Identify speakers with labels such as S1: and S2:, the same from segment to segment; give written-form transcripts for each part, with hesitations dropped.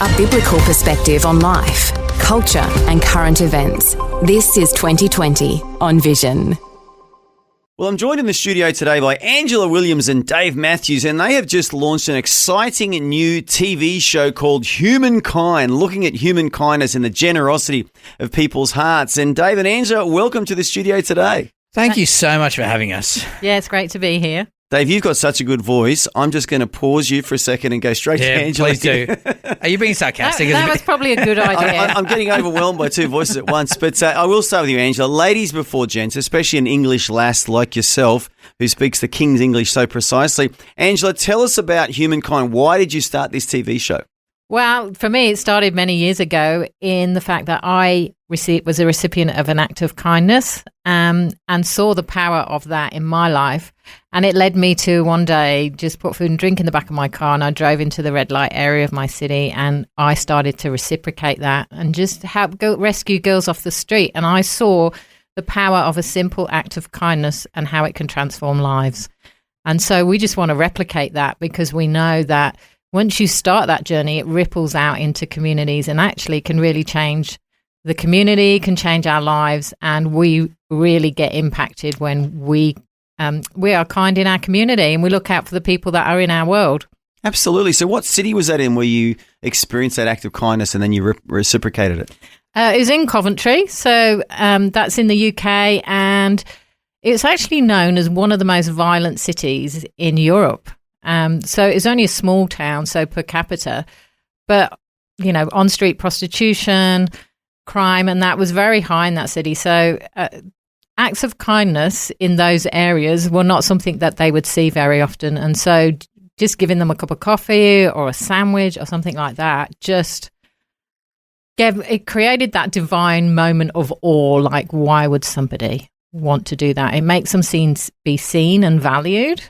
S1: a biblical perspective on life, culture, and current events. This is 2020 on Vision.
S2: Well, I'm joined in the studio today by Angela Williams and Dave Matthews, and they have just launched an exciting new TV show called HumanKind, looking at human kindness and the generosity of people's hearts. And Dave and Angela, welcome to the studio today.
S3: Thank you so much for having us.
S4: Yeah, it's great to be here.
S2: Dave, you've got such a good voice. I'm just going to pause you for a second and go straight to Angela.
S3: Please do. Are you being sarcastic?
S4: That was probably a good idea.
S2: I'm getting overwhelmed by two voices at once. But I will start with you, Angela. Ladies before gents, especially an English lass like yourself who speaks the King's English so precisely. Angela, tell us about HumanKind. Why did you start this TV show?
S4: Well, for me, it started many years ago in the fact that I was a recipient of an act of kindness and saw the power of that in my life. And it led me to one day just put food and drink in the back of my car, and I drove into the red light area of my city, and I started to reciprocate that and just rescue girls off the street. And I saw the power of a simple act of kindness and how it can transform lives. And so we just want to replicate that, because we know that once you start that journey, it ripples out into communities and actually can really change the community, can change our lives, and we really get impacted when we are kind in our community and we look out for the people that are in our world.
S2: Absolutely. So what city was that in where you experienced that act of kindness and then you reciprocated it?
S4: It was in Coventry, so that's in the UK, and it's actually known as one of the most violent cities in Europe. So it's only a small town, so per capita, but, you know, on-street prostitution, crime, and that was very high in that city. So acts of kindness in those areas were not something that they would see very often. And so just giving them a cup of coffee or a sandwich or something like that, it created that divine moment of awe. Like, why would somebody want to do that? It makes them be seen and valued.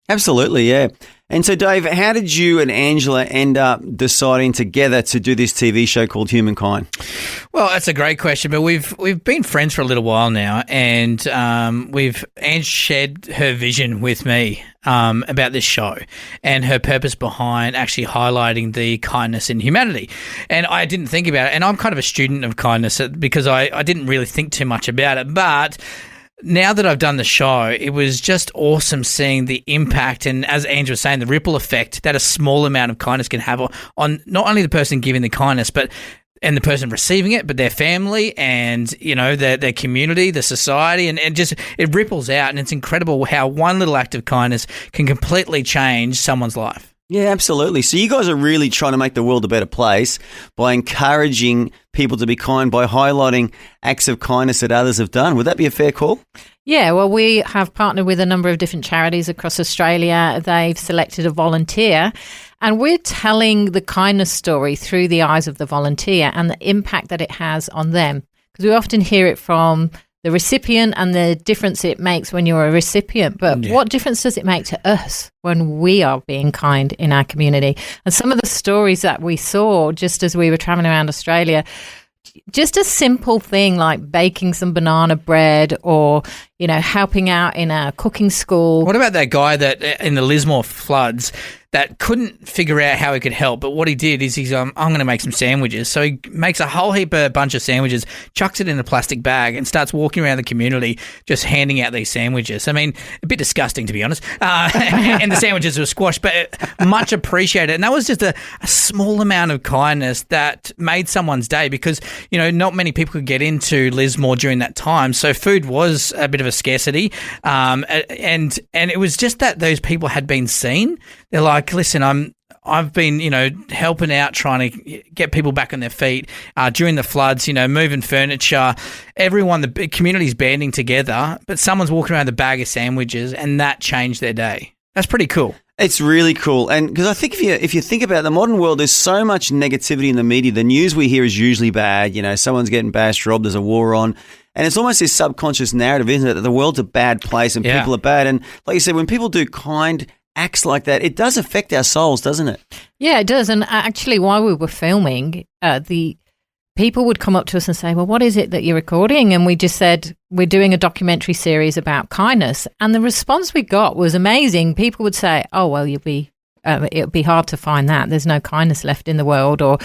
S2: Absolutely, yeah. And so, Dave, how did you and Angela end up deciding together to do this TV show called HumanKind?
S3: Well, that's a great question, but we've been friends for a little while now, and Ange shared her vision with me about this show and her purpose behind actually highlighting the kindness in humanity. And I didn't think about it, and I'm kind of a student of kindness because I didn't really think too much about it, but now that I've done the show, it was just awesome seeing the impact and, as Angela was saying, the ripple effect that a small amount of kindness can have on not only the person giving the kindness, and the person receiving it, but their family and, you know, their community, the society, and just it ripples out, and it's incredible how one little act of kindness can completely change someone's life.
S2: Yeah, absolutely. So you guys are really trying to make the world a better place by encouraging people to be kind, by highlighting acts of kindness that others have done. Would that be a fair call?
S4: Yeah, well, we have partnered with a number of different charities across Australia. They've selected a volunteer, and we're telling the kindness story through the eyes of the volunteer and the impact that it has on them. Because we often hear it from the recipient and the difference it makes when you're a recipient. But what difference does it make to us when we are being kind in our community? And some of the stories that we saw just as we were traveling around Australia, just a simple thing like baking some banana bread or, you know, helping out in a cooking school.
S3: What about that guy that in the Lismore floods that couldn't figure out how he could help, but what he did is he's I'm going to make some sandwiches. So he makes a whole bunch of sandwiches, chucks it in a plastic bag, and starts walking around the community just handing out these sandwiches. I mean, a bit disgusting, to be honest. And the sandwiches were squashed, but much appreciated. And that was just a small amount of kindness that made someone's day, because, you know, not many people could get into Lismore during that time. So food was a bit of a scarcity. And it was just that those people had been seen. They're like, listen, I've been, you know, helping out, trying to get people back on their feet during the floods, you know, moving furniture, everyone, the community's banding together, but someone's walking around with a bag of sandwiches, and that changed their day. That's pretty cool.
S2: It's really cool. And because I think if you think about the modern world, there's so much negativity in the media. The news we hear is usually bad. You know, someone's getting bashed, robbed, there's a war on. And it's almost this subconscious narrative, isn't it, that the world's a bad place and people are bad. And like you said, when people do kind acts like that, it does affect our souls, doesn't it?
S4: Yeah, it does. And actually, while we were filming, the people would come up to us and say, well, what is it that you're recording? And we just said, we're doing a documentary series about kindness. And the response we got was amazing. People would say, oh, well, you'll be it would be hard to find that. There's no kindness left in the world. Or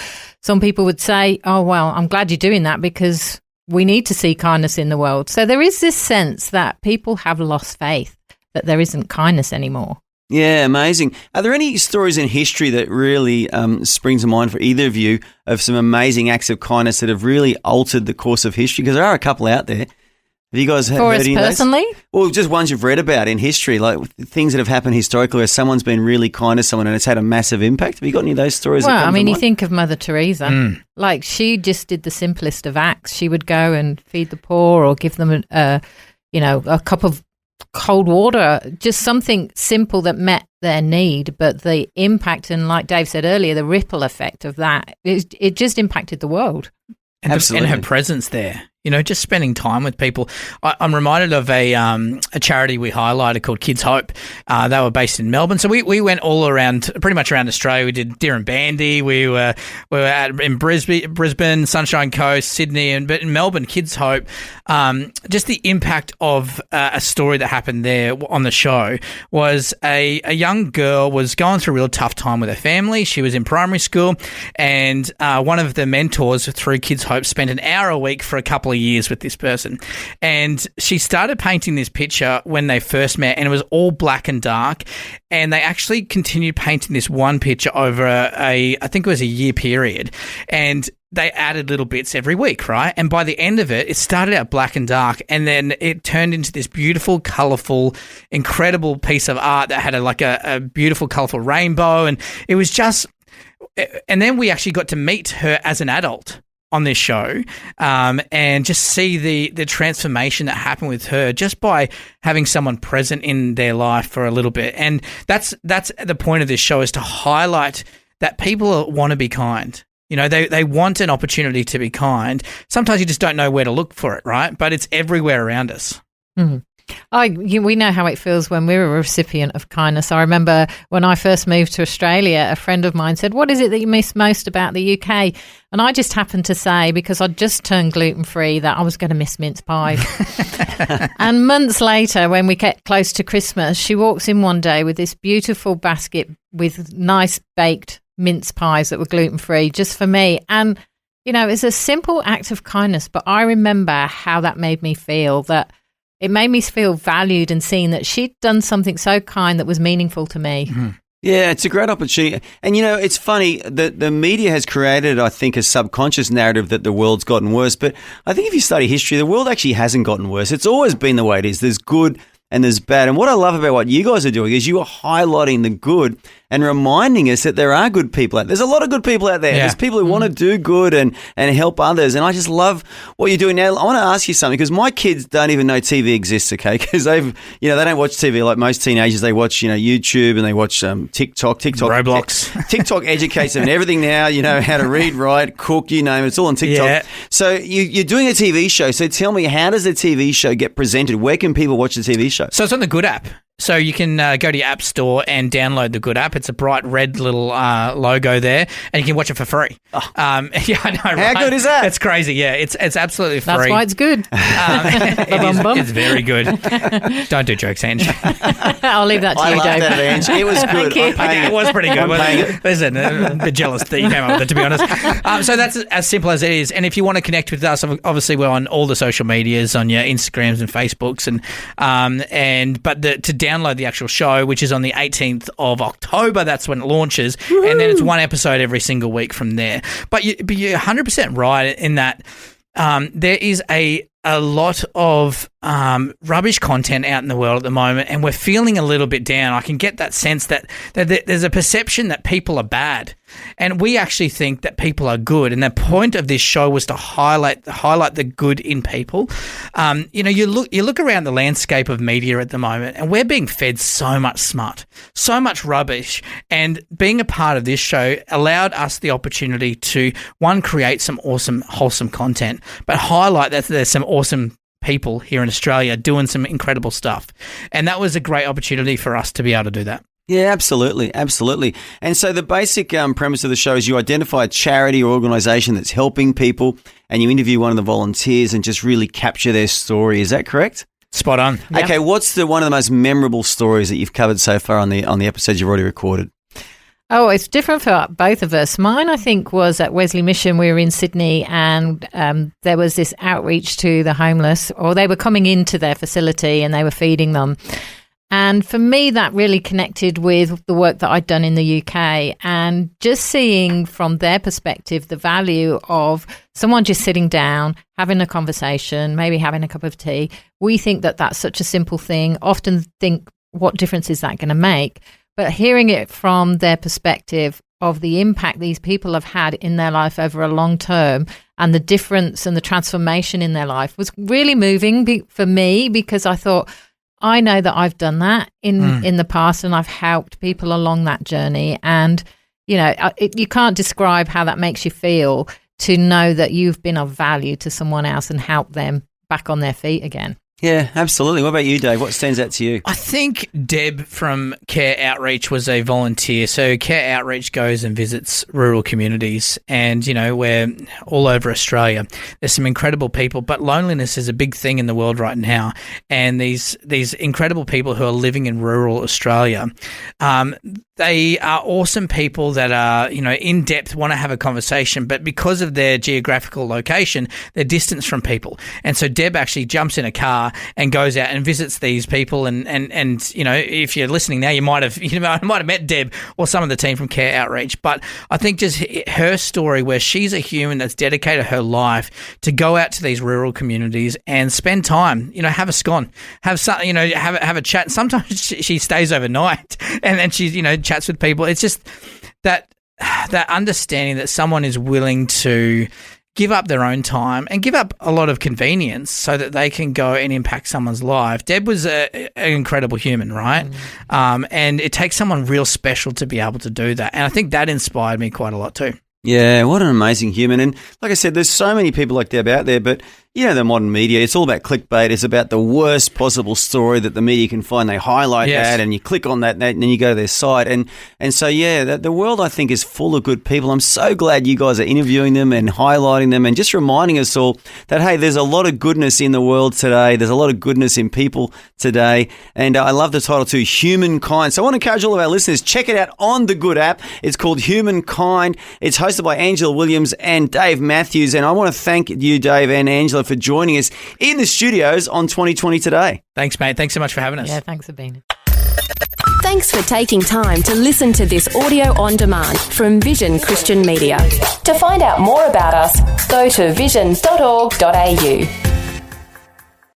S4: some people would say, oh, well, I'm glad you're doing that because we need to see kindness in the world. So there is this sense that people have lost faith that there isn't kindness anymore.
S2: Yeah, amazing. Are there any stories in history that really springs to mind for either of you of some amazing acts of kindness that have really altered the course of history? Because there are a couple out there. Have you guys heard any of those?
S4: Personally?
S2: Well, just ones you've read about in history, like things that have happened historically where someone's been really kind to someone and it's had a massive impact. Have you got any of those stories?
S4: Well, I mean, you think of Mother Teresa. Like, she just did the simplest of acts. She would go and feed the poor or give them a cup of cold water, just something simple that met their need. But the impact, and like Dave said earlier, the ripple effect of that, it just impacted the world.
S3: And her presence there, just spending time with people. I'm reminded of a charity we highlighted called Kids Hope. They were based in Melbourne. So we went all around, pretty much around Australia. We did Deer and Bandy. We were in Brisbane, Sunshine Coast, Sydney, but in Melbourne, Kids Hope. Just the impact of a story that happened there on the show was a young girl was going through a real tough time with her family. She was in primary school, and one of the mentors through Kids Hope spent an hour a week for a couple of years with this person. And she started painting this picture when they first met, and it was all black and dark. And they actually continued painting this one picture over I think it was a year period. And they added little bits every week, right? And by the end of it, it started out black and dark, and then it turned into this beautiful, colourful, incredible piece of art that had a beautiful, colourful rainbow. And it was just... And then we actually got to meet her as an adult on this show, and just see the transformation that happened with her just by having someone present in their life for a little bit. And that's the point of this show, is to highlight that people want to be kind. They want an opportunity to be kind. Sometimes you just don't know where to look for it, right? But it's everywhere around us.
S4: Mm-hmm. We know how it feels when we're a recipient of kindness. I remember when I first moved to Australia, a friend of mine said, "What is it that you miss most about the UK?" And I just happened to say, because I'd just turned gluten-free, that I was going to miss mince pies. And months later, when we get close to Christmas, she walks in one day with this beautiful basket with nice baked mince pies that were gluten-free just for me. And, it's a simple act of kindness, but I remember how that made me feel, that it made me feel valued and seen, that she'd done something so kind that was meaningful to me.
S2: Mm-hmm. Yeah, it's a great opportunity. And, it's funny that the media has created, I think, a subconscious narrative that the world's gotten worse. But I think if you study history, the world actually hasn't gotten worse. It's always been the way it is. There's good and there's bad. And what I love about what you guys are doing is you are highlighting the good and reminding us that there are good people out there. There's a lot of good people out there. Yeah. There's people who want to do good and help others. And I just love what you're doing now. I want to ask you something, because my kids don't even know TV exists, okay? Because they don't watch TV like most teenagers. They watch, YouTube, and they watch TikTok.
S3: Roblox.
S2: TikTok educates them in everything now, how to read, write, cook, you name it. It's all on TikTok. Yeah. So you're doing a TV show. So tell me, how does a TV show get presented? Where can people watch the TV show?
S3: So it's on the Good app. So you can go to your app store and download the Good app. It's a bright red little logo there, and you can watch it for free.
S2: Oh.
S3: Yeah, I know, right?
S2: How good is that?
S3: It's crazy, yeah. It's absolutely free.
S4: That's why it's good.
S3: It's very good. Don't do jokes, Ange.
S4: I'll leave that to you, Dave.
S2: I love that, Ange. It was good.
S3: It was pretty good. Listen, a bit jealous that you came up with it, to be honest. So that's as simple as it is. And if you want to connect with us, obviously we're on all the social medias, on your Instagrams and Facebooks, but to download the actual show, which is on the 18th of October. That's when it launches. Woo-hoo! And then it's one episode every single week from there. But you're 100% right in that there is a lot of rubbish content out in the world at the moment, and we're feeling a little bit down. I can get that sense that there's a perception that people are bad, and we actually think that people are good. And the point of this show was to highlight the good in people. You look around the landscape of media at the moment, and we're being fed so much smut, so much rubbish. And being a part of this show allowed us the opportunity to, one, create some awesome, wholesome content, but highlight that there's some awesome people here in Australia doing some incredible stuff. And that was a great opportunity for us to be able to do that.
S2: Yeah, absolutely. Absolutely. And so the basic premise of the show is you identify a charity or organisation that's helping people, and you interview one of the volunteers and just really capture their story. Is that correct?
S3: Spot on.
S2: Okay, what's one of the most memorable stories that you've covered so far on the episodes you've already recorded?
S4: Oh, it's different for both of us. Mine, I think, was at Wesley Mission. We were in Sydney, and there was this outreach to the homeless, or they were coming into their facility and they were feeding them. And for me, that really connected with the work that I'd done in the UK, and just seeing from their perspective the value of someone just sitting down, having a conversation, maybe having a cup of tea. We think that that's such a simple thing, often think, what difference is that going to make? But hearing it from their perspective of the impact these people have had in their life over a long term, and the difference and the transformation in their life, was really moving for me, because I thought, I know that I've done that in the past, and I've helped people along that journey. And, you know, you can't describe how that makes you feel to know that you've been of value to someone else and helped them back on their feet again.
S2: Yeah, absolutely. What about you, Dave? What stands out to you?
S3: I think Deb from Care Outreach was a volunteer. So Care Outreach goes and visits rural communities, and, you know, we're all over Australia. There's some incredible people, but loneliness is a big thing in the world right now. And these incredible people who are living in rural Australia, they are awesome people that are, you know, in depth, want to have a conversation, but because of their geographical location, they're distanced from people. And so Deb actually jumps in a car and goes out and visits these people. And you know, if you're listening now, you might have met Deb or some of the team from Care Outreach. But I think just her story, where she's a human that's dedicated her life to go out to these rural communities and spend time, you know, have a scone, have some, you know, have a chat. Sometimes she stays overnight and then she's, you know, chats with people. It's just that understanding that someone is willing to give up their own time and give up a lot of convenience so that they can go and impact someone's life. Deb was an incredible human, right? And it takes someone real special to be able to do that. And I think that inspired me quite a lot too.
S2: Yeah, what an amazing human. And like I said, there's so many people like Deb out there, but you know, the modern media, it's all about clickbait. It's about the worst possible story that the media can find. They highlight that, and you click on that, and then you go to their site. And so, yeah, the world, I think, is full of good people. I'm so glad you guys are interviewing them and highlighting them and just reminding us all that, hey, there's a lot of goodness in the world today. There's a lot of goodness in people today. And I love the title too, HumanKind. So I want to encourage all of our listeners, check it out on the Good app. It's called HumanKind. It's hosted by Angela Williams and Dave Matthews. And I want to thank you, Dave and Angela, for joining us in the studios on 2020 Today.
S3: Thanks, mate. Thanks so much for having us.
S4: Yeah, thanks for being here.
S1: Thanks for taking time to listen to this audio on demand from Vision Christian Media. To find out more about us, go to vision.org.au.